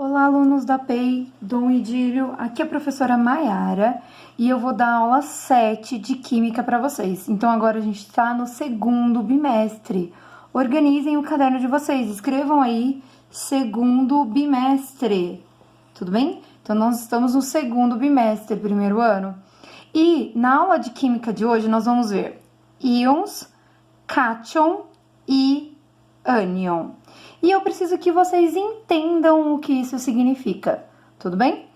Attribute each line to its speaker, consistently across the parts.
Speaker 1: Olá, alunos da PEI, Dom Idílio, aqui é a professora Maiara e eu vou dar a aula 7 de Química para vocês. Então, agora a gente está no segundo bimestre. Organizem o caderno de vocês, escrevam aí segundo bimestre, tudo bem? Então, nós estamos no segundo bimestre, primeiro ano. E na aula de Química de hoje, nós vamos ver íons, cátion e ânion. E eu preciso que vocês entendam o que isso significa, tudo bem?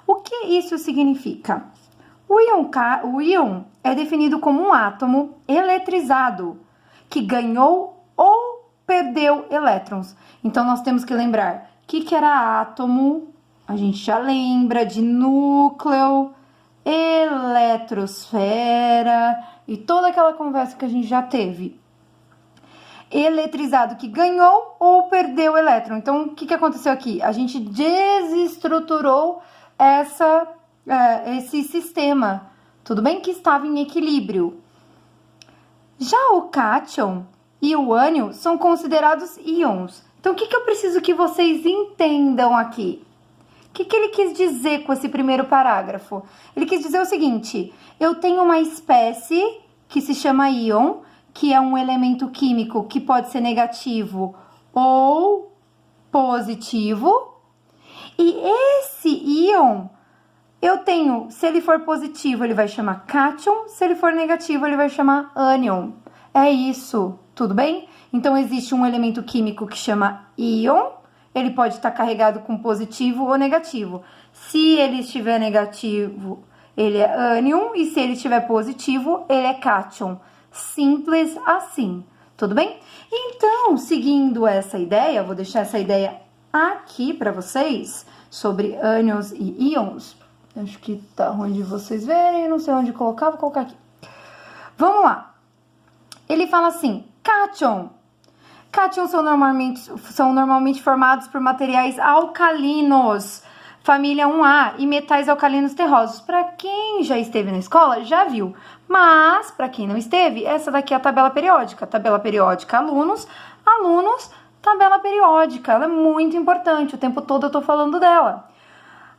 Speaker 1: O que isso significa? O íon é definido como um átomo eletrizado que ganhou ou perdeu elétrons. Então, nós temos que lembrar o que era átomo, a gente já lembra de núcleo, eletrosfera e toda aquela conversa que a gente já teve. Eletrizado que ganhou ou perdeu elétron. Então, o que aconteceu aqui? A gente desestruturou esse sistema, tudo bem? Que estava em equilíbrio. Já o cátion e o ânion são considerados íons. Então, o que eu preciso que vocês entendam aqui? O que ele quis dizer com esse primeiro parágrafo? Ele quis dizer o seguinte: eu tenho uma espécie que se chama íon, que é um elemento químico que pode ser negativo ou positivo. E esse íon, eu tenho, se ele for positivo, ele vai chamar cátion, se ele for negativo, ele vai chamar ânion. É isso, tudo bem? Então, existe um elemento químico que chama íon, ele pode estar carregado com positivo ou negativo. Se ele estiver negativo, ele é ânion, e se ele estiver positivo, ele é cátion. Simples assim, tudo bem? Então, seguindo essa ideia, vou deixar essa ideia aqui para vocês, sobre ânions e íons. Acho que tá ruim de vocês verem, não sei onde colocar, vou colocar aqui. Vamos lá. Ele fala assim, cátion. Cátions são normalmente formados por materiais alcalinos, família 1A, e metais alcalinos terrosos. Para quem já esteve na escola, já viu. Mas, para quem não esteve, essa daqui é a tabela periódica. Tabela periódica, alunos, tabela periódica. Ela é muito importante, o tempo todo eu tô falando dela.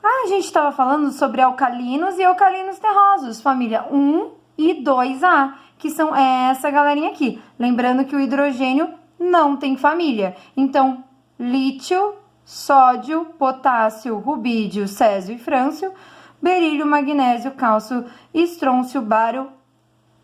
Speaker 1: A gente estava falando sobre alcalinos e alcalinos terrosos, família 1 e 2A, que são essa galerinha aqui. Lembrando que o hidrogênio não tem família. Então, lítio, sódio, potássio, rubídio, césio e frâncio, berílio, magnésio, cálcio, estrôncio, bário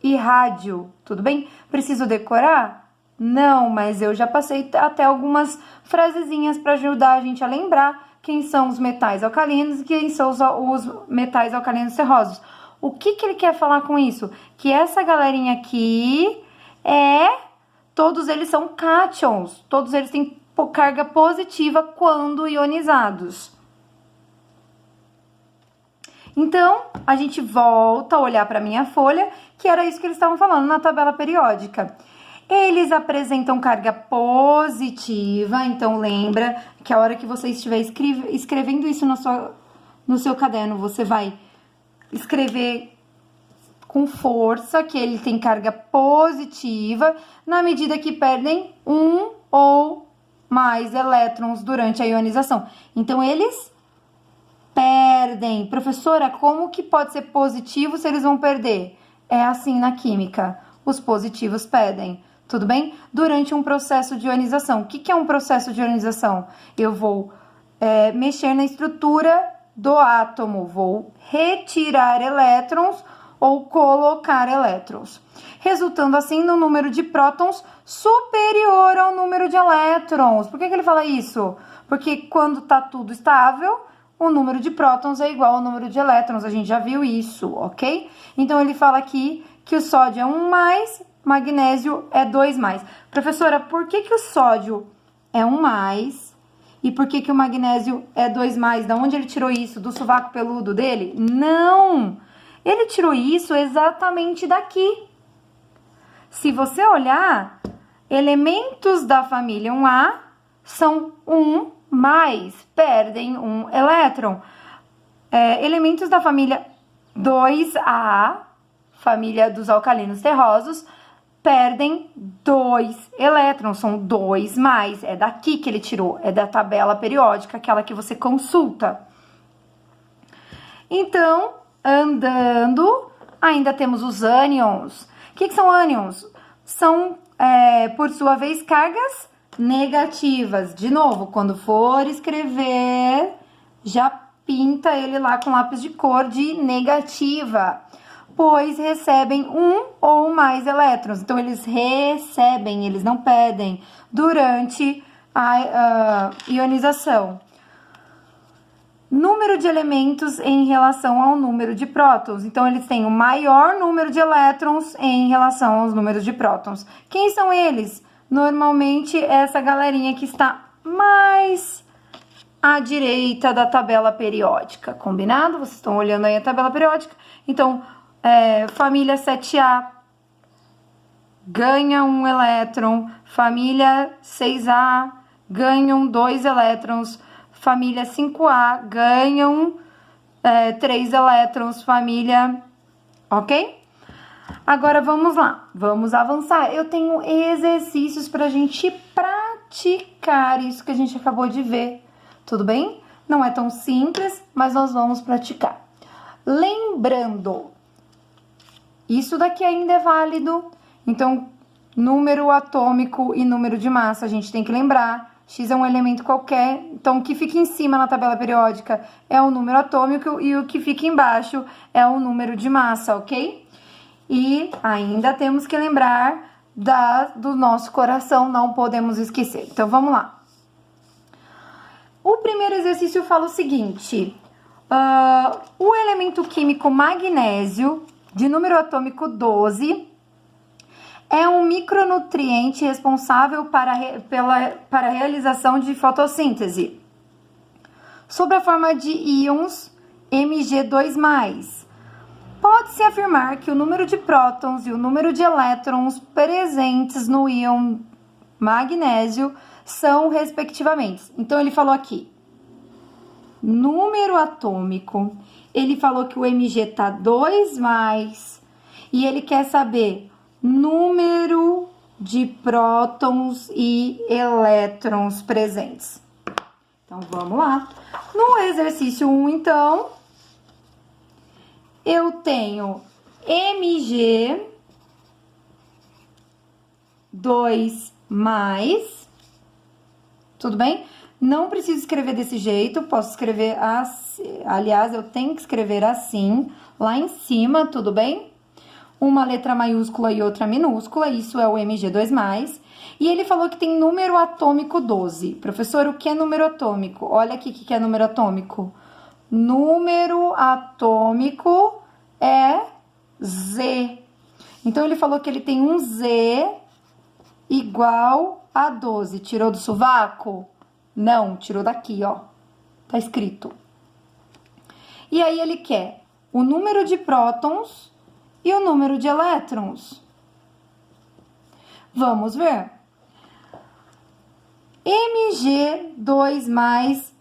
Speaker 1: e rádio. Tudo bem? Preciso decorar? Não, mas eu já passei até algumas frasezinhas para ajudar a gente a lembrar quem são os metais alcalinos e quem são os metais alcalinos terrosos. O que ele quer falar com isso? Que essa galerinha aqui todos eles são cátions, todos eles têm carga positiva quando ionizados. Então, a gente volta a olhar para a minha folha, que era isso que eles estavam falando na tabela periódica. Eles apresentam carga positiva, então lembra que a hora que você estiver escrevendo isso no seu caderno, você vai escrever com força que ele tem carga positiva na medida que perdem um ou mais elétrons durante a ionização. Então, eles perdem. Professora, como que pode ser positivo se eles vão perder? É assim na química. Os positivos perdem. Tudo bem? Durante um processo de ionização. O que é um processo de ionização? Eu vou mexer na estrutura do átomo. Vou retirar elétrons ou colocar elétrons, resultando assim no número de prótons superior ao número de elétrons. Por que ele fala isso? Porque quando tá tudo estável, o número de prótons é igual ao número de elétrons, a gente já viu isso, ok? Então, ele fala aqui que o sódio é 1+, magnésio é 2+. Professora, por que o sódio é 1+, e por que o magnésio é 2+? Da onde ele tirou isso? Do sovaco peludo dele? Não! Ele tirou isso exatamente daqui. Se você olhar, elementos da família 1A são 1+, perdem um elétron. Elementos da família 2A, família dos alcalinos terrosos, perdem 2 elétrons, são 2 mais. É daqui que ele tirou, é da tabela periódica, aquela que você consulta. Então, andando, ainda temos os ânions. O que são ânions? São, por sua vez, cargas negativas. De novo, quando for escrever, já pinta ele lá com lápis de cor de negativa, pois recebem um ou mais elétrons. Então, eles recebem, eles não pedem durante a ionização. Número de elementos em relação ao número de prótons. Então, eles têm o maior número de elétrons em relação aos números de prótons. Quem são eles? Normalmente, essa galerinha que está mais à direita da tabela periódica. Combinado? Vocês estão olhando aí a tabela periódica? Então, família 7A ganha 1 elétron. Família 6A ganham 2 elétrons. Família 5A ganham 3 elétrons, família, ok? Agora, vamos lá, vamos avançar. Eu tenho exercícios pra gente praticar isso que a gente acabou de ver, tudo bem? Não é tão simples, mas nós vamos praticar. Lembrando, isso daqui ainda é válido, então, número atômico e número de massa, a gente tem que lembrar. X é um elemento qualquer, então o que fica em cima na tabela periódica é o número atômico e o que fica embaixo é o número de massa, ok? E ainda temos que lembrar do nosso coração, não podemos esquecer. Então, vamos lá. O primeiro exercício fala o seguinte, o elemento químico magnésio, de número atômico 12, é um micronutriente responsável para a realização de fotossíntese, sob a forma de íons Mg2+. Pode-se afirmar que o número de prótons e o número de elétrons presentes no íon magnésio são respectivamente. Então, ele falou aqui, número atômico, ele falou que o Mg tá 2+, e ele quer saber número de prótons e elétrons presentes. Então, vamos lá. No exercício 1, então, eu tenho Mg2+, tudo bem? Não preciso escrever desse jeito, posso escrever assim. Aliás, eu tenho que escrever assim, lá em cima, tudo bem? Uma letra maiúscula e outra minúscula, isso é o Mg2+. E ele falou que tem número atômico 12. Professor, o que é número atômico? Olha aqui o que é número atômico. Número atômico é Z. Então, ele falou que ele tem um Z igual a 12. Tirou do sovaco? Não, tirou daqui, ó. Tá escrito. E aí, ele quer o número de prótons e o número de elétrons. Vamos ver. Mg2+,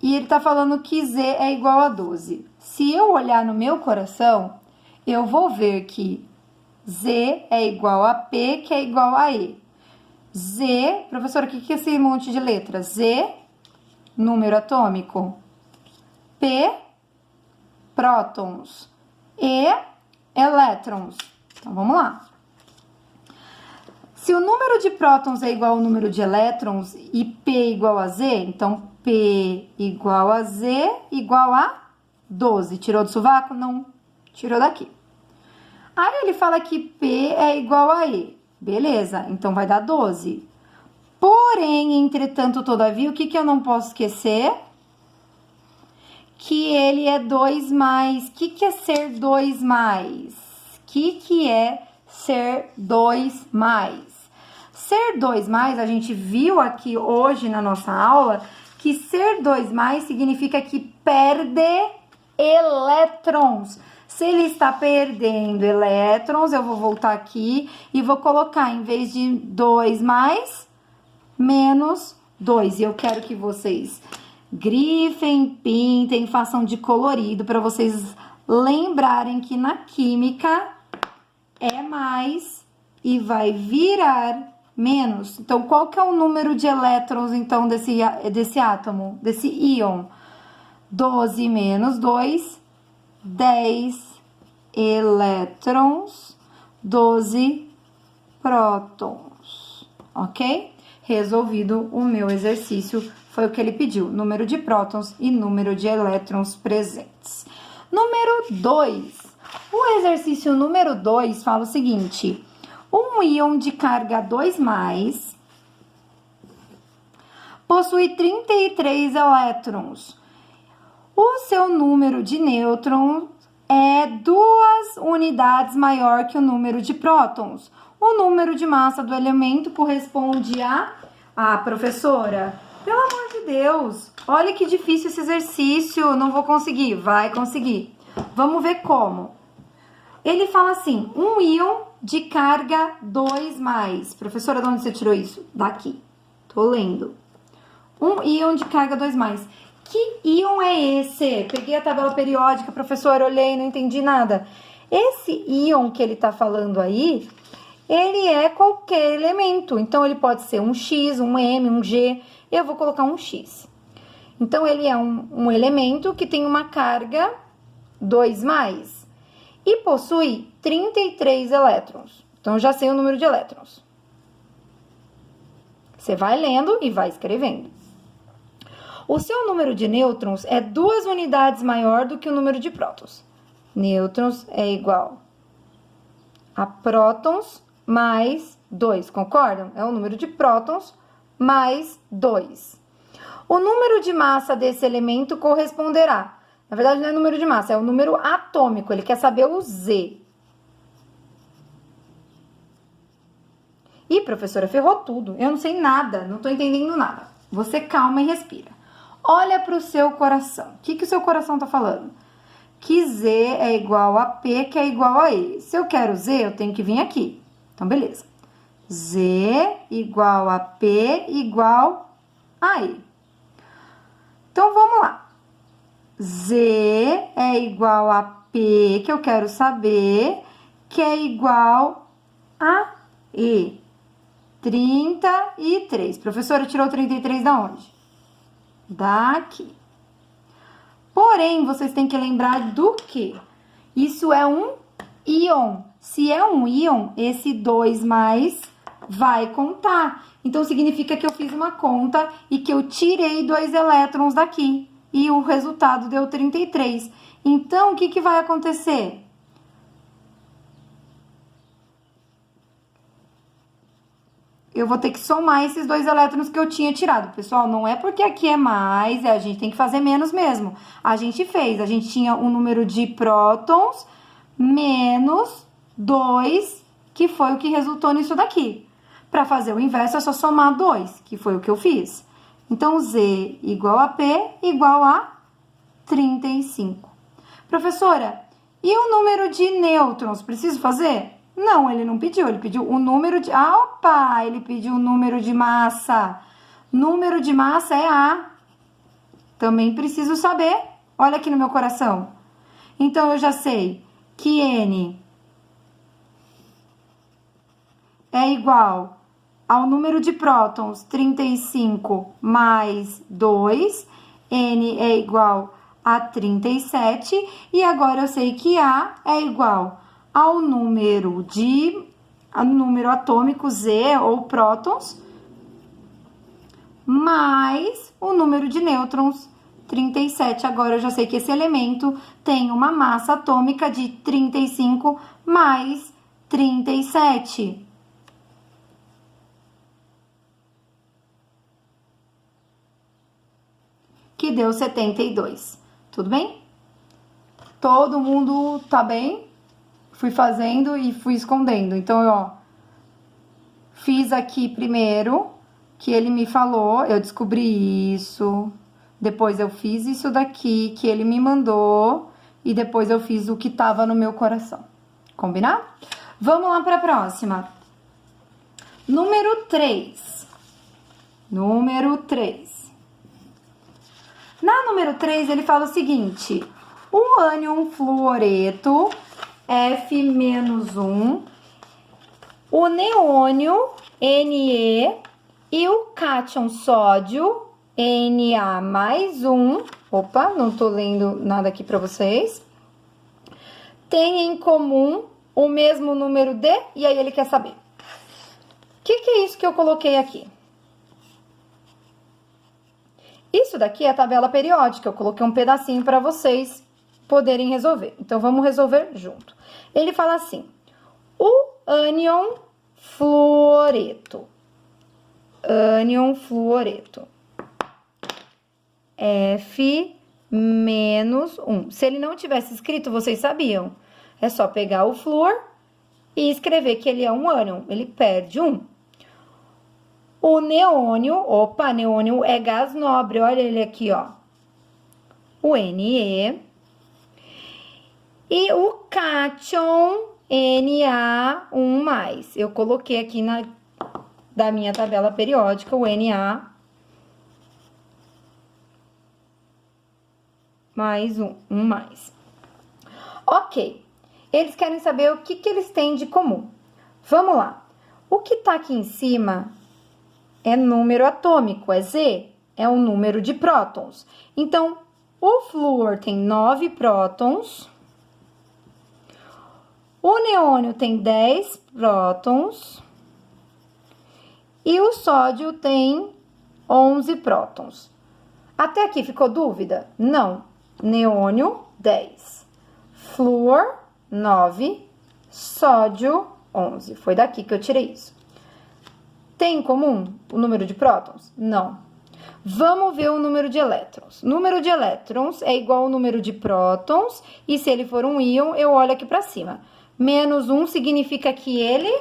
Speaker 1: e ele tá falando que Z é igual a 12. Se eu olhar no meu coração, eu vou ver que Z é igual a P, que é igual a E. Z, professora, o que é esse monte de letras? Z, número atômico. P, prótons. E, elétrons. Então, vamos lá. Se o número de prótons é igual ao número de elétrons e P igual a Z, então P igual a Z igual a 12. Tirou do sovaco? Não. Tirou daqui. Aí ele fala que P é igual a E. Beleza, então vai dar 12. Porém, entretanto, todavia, o que eu não posso esquecer? Que ele é 2+. O que é ser 2+? O que é ser 2+? Ser 2+, a gente viu aqui hoje na nossa aula, que ser 2+ significa que perde elétrons. Se ele está perdendo elétrons, eu vou voltar aqui e vou colocar, em vez de 2+, menos 2. E eu quero que vocês grifem, pintem, façam de colorido, para vocês lembrarem que na química é mais e vai virar menos. Então, qual que é o número de elétrons, então, desse átomo, desse íon? 12 menos 2, 10 elétrons, 12 prótons, ok? Resolvido o meu exercício, foi o que ele pediu, número de prótons e número de elétrons presentes. Número 2. O exercício número 2 fala o seguinte: um íon de carga 2+, possui 33 elétrons. O seu número de nêutrons é 2 unidades maior que o número de prótons. O número de massa do elemento corresponde a... Ah, professora, pelo amor de Deus, olha que difícil esse exercício, não vou conseguir. Vai conseguir. Vamos ver como. Ele fala assim, um íon de carga 2+. Professora, de onde você tirou isso? Daqui. Tô lendo. Um íon de carga 2+. Que íon é esse? Peguei a tabela periódica, professora, olhei, não entendi nada. Esse íon que ele tá falando aí, ele é qualquer elemento. Então, ele pode ser um X, um M, um G. Eu vou colocar um X. Então, ele é um elemento que tem uma carga 2+. E possui 33 elétrons. Então, eu já sei o número de elétrons. Você vai lendo e vai escrevendo. O seu número de nêutrons é 2 unidades maior do que o número de prótons. Nêutrons é igual a prótons mais 2, concordam? É o número de prótons mais 2. O número de massa desse elemento corresponderá... Na verdade, não é número de massa, é o número atômico. Ele quer saber o Z. Ih, professora, ferrou tudo. Eu não sei nada, não tô entendendo nada. Você calma e respira. Olha para o seu coração. O que o seu coração tá falando? Que Z é igual a P, que é igual a E. Se eu quero Z, eu tenho que vir aqui. Então, beleza. Z igual a P igual a E. Então, vamos lá. Z é igual a P, que eu quero saber, que é igual a E. 33. Professora, tirou 33 da onde? Daqui. Porém, vocês têm que lembrar do que? Isso é um íon. Se é um íon, esse 2+ vai contar. Então, significa que eu fiz uma conta e que eu tirei 2 elétrons daqui. E o resultado deu 33. Então, o que vai acontecer? Eu vou ter que somar esses 2 elétrons que eu tinha tirado. Pessoal, não é porque aqui é mais, a gente tem que fazer menos mesmo. A gente tinha um número de prótons menos 2, que foi o que resultou nisso daqui. Para fazer o inverso, é só somar 2, que foi o que eu fiz. Então, Z igual a P igual a 35. Professora, e o número de nêutrons? Preciso fazer? Não, ele não pediu. Ele pediu o número de... Ah, opa! Ele pediu o número de massa. Número de massa é A. Também preciso saber. Olha aqui no meu coração. Então, eu já sei que N é igual ao número de prótons, 35 mais 2, N é igual a 37, e agora eu sei que A é igual ao número atômico Z, ou prótons, mais o número de nêutrons, 37. Agora eu já sei que esse elemento tem uma massa atômica de 35 mais 37. Que deu 72. Tudo bem? Todo mundo tá bem? Fui fazendo e fui escondendo. Então, ó, fiz aqui primeiro, que ele me falou, eu descobri isso. Depois eu fiz isso daqui, que ele me mandou. E depois eu fiz o que tava no meu coração. Combinado? Vamos lá para a próxima. Número 3. Número 3. Na número 3, ele fala o seguinte: o ânion fluoreto F-1, o neônio, Ne, e o cátion sódio, Na mais 1, opa, não tô lendo nada aqui para vocês, tem em comum o mesmo número de, e aí ele quer saber. O que é isso que eu coloquei aqui? Isso daqui é a tabela periódica, eu coloquei um pedacinho para vocês poderem resolver. Então, vamos resolver junto. Ele fala assim, o ânion fluoreto. Ânion fluoreto. F menos 1. Se ele não tivesse escrito, vocês sabiam. É só pegar o flúor e escrever que ele é um ânion. Ele perde 1. O neônio, opa, neônio é gás nobre. Olha ele aqui, ó. O Ne. E o cátion, Na1+. Eu coloquei aqui da minha tabela periódica o Na mais 1+. Ok. Eles querem saber o que eles têm de comum. Vamos lá. O que tá aqui em cima é número atômico, é Z, é um número de prótons. Então, o flúor tem 9 prótons. O neônio tem 10 prótons. E o sódio tem 11 prótons. Até aqui ficou dúvida? Não. Neônio, 10. Flúor, 9. Sódio, 11. Foi daqui que eu tirei isso. Tem em comum o número de prótons? Não. Vamos ver o número de elétrons. Número de elétrons é igual ao número de prótons. E se ele for um íon, eu olho aqui para cima. Menos 1 significa que ele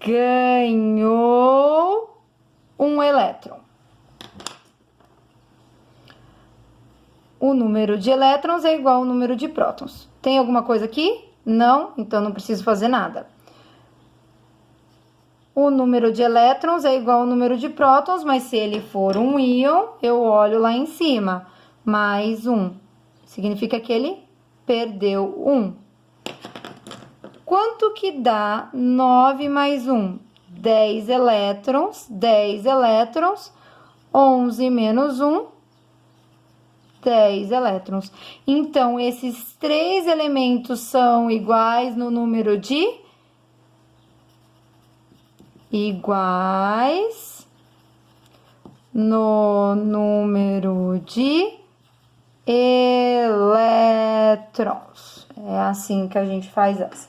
Speaker 1: ganhou um elétron. O número de elétrons é igual ao número de prótons. Tem alguma coisa aqui? Não, então não preciso fazer nada. O número de elétrons é igual ao número de prótons, mas se ele for um íon, eu olho lá em cima. Mais 1. Significa que ele perdeu 1. Quanto que dá 9 mais 1? 10 elétrons. 10 elétrons. 11 menos 1. 10 elétrons. Então, esses 3 elementos são iguais no número de... iguais no número de elétrons. É assim que a gente faz essa.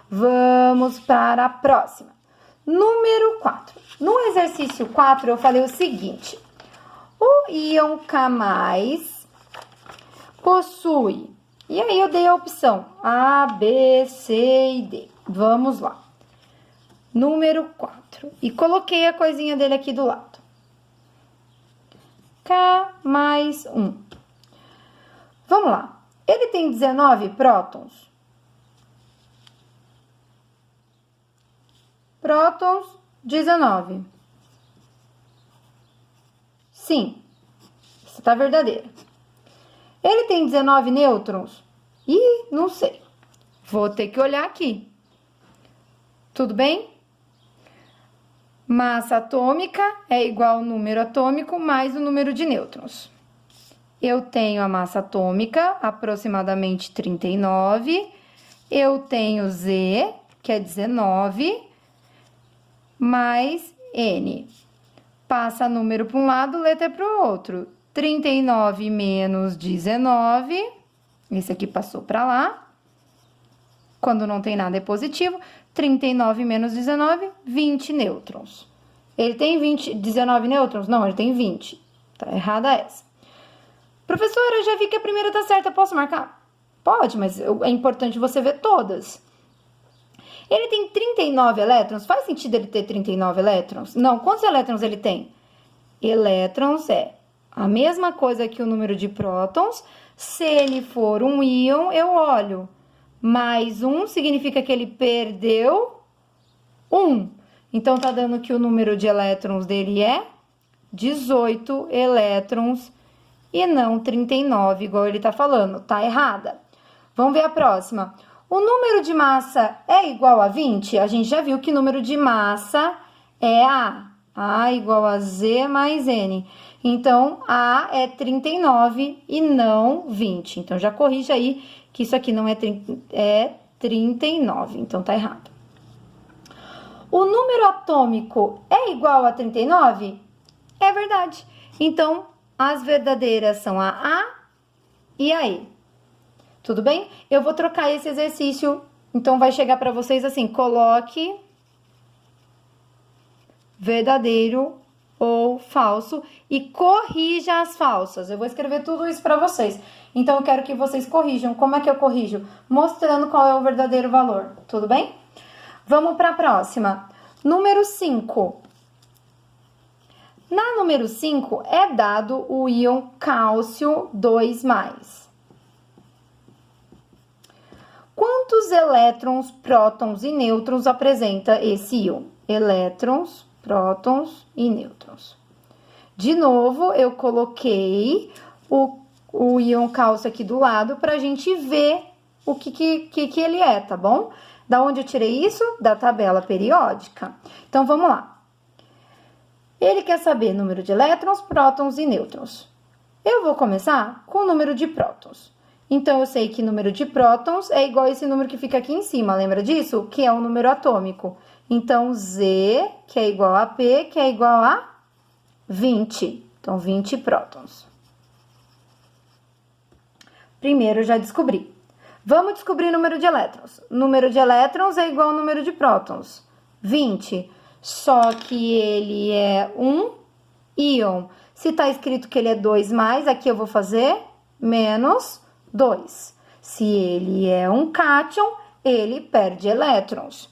Speaker 1: Vamos para a próxima. Número 4. No exercício 4, eu falei o seguinte. O íon K+, possui... E aí, eu dei a opção A, B, C e D. Vamos lá. Número 4. E coloquei a coisinha dele aqui do lado. K mais 1. Vamos lá. Ele tem 19 prótons? Prótons, 19. Sim. Isso tá verdadeiro. Ele tem 19 nêutrons? Ih, não sei. Vou ter que olhar aqui. Tudo bem? Massa atômica é igual ao número atômico mais o número de nêutrons. Eu tenho a massa atômica, aproximadamente 39. Eu tenho Z, que é 19, mais N. Passa número para um lado, letra para o outro. 39 menos 19. Esse aqui passou para lá. Quando não tem nada é positivo. 39 menos 19, 20 nêutrons. Ele tem 19 nêutrons? Não, ele tem 20. Tá errada essa. Professora, eu já vi que a primeira tá certa, posso marcar? Pode, mas é importante você ver todas. Ele tem 39 elétrons? Faz sentido ele ter 39 elétrons? Não, quantos elétrons ele tem? Elétrons é a mesma coisa que o número de prótons. Se ele for um íon, eu olho. Mais 1 significa que ele perdeu 1. Então, tá dando que o número de elétrons dele é 18 elétrons e não 39, igual ele tá falando. Tá errada. Vamos ver a próxima. O número de massa é igual a 20? A gente já viu que número de massa é A. A igual a Z mais N. Então, A é 39 e não 20. Então, já corrija aí que isso aqui não é 39. Então, tá errado. O número atômico é igual a 39? É verdade. Então, as verdadeiras são a A e a E. Tudo bem? Eu vou trocar esse exercício. Então, vai chegar para vocês assim: coloque verdadeiro ou falso e corrija as falsas. Eu vou escrever tudo isso para vocês. Então, eu quero que vocês corrijam. Como é que eu corrijo? Mostrando qual é o verdadeiro valor. Tudo bem? Vamos para a próxima. Número 5. Na número 5 é dado o íon cálcio 2+. Quantos elétrons, prótons e nêutrons apresenta esse íon? Elétrons, prótons e nêutrons. De novo, eu coloquei o íon cálcio aqui do lado para a gente ver o que ele é, tá bom? Da onde eu tirei isso? Da tabela periódica. Então, vamos lá. Ele quer saber o número de elétrons, prótons e nêutrons. Eu vou começar com o número de prótons. Então, eu sei que o número de prótons é igual a esse número que fica aqui em cima, lembra disso? Que é um número atômico. Então, Z, que é igual a P, que é igual a 20. Então, 20 prótons. Primeiro, eu já descobri. Vamos descobrir o número de elétrons. O número de elétrons é igual ao número de prótons. 20. Só que ele é um íon. Se está escrito que ele é 2+, aqui eu vou fazer menos 2. Se ele é um cátion, ele perde elétrons.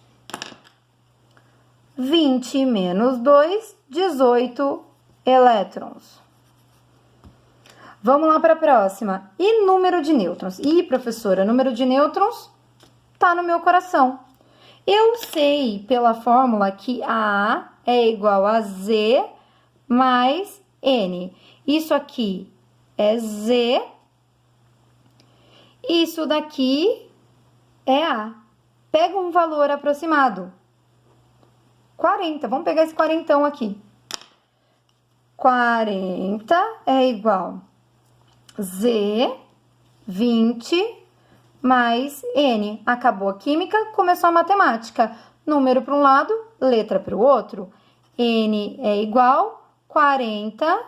Speaker 1: 20 menos 2, 18 elétrons. Vamos lá para a próxima. E número de nêutrons? Ih, professora, número de nêutrons tá no meu coração. Eu sei pela fórmula que A é igual a Z mais N. Isso aqui é Z. Isso daqui é A. Pega um valor aproximado. 40. Vamos pegar esse quarentão aqui. 40 é igual Z, 20 mais N. Acabou a química, começou a matemática. Número para um lado, letra para o outro. N é igual 40,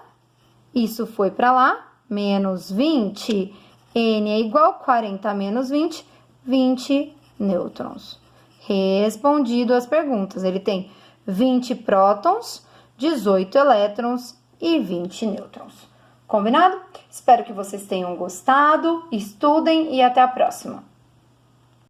Speaker 1: isso foi para lá, menos 20. N é igual 40 menos 20, 20 nêutrons. Respondido as perguntas. Ele tem 20 prótons, 18 elétrons e 20 nêutrons. Combinado? Espero que vocês tenham gostado, estudem e até a próxima!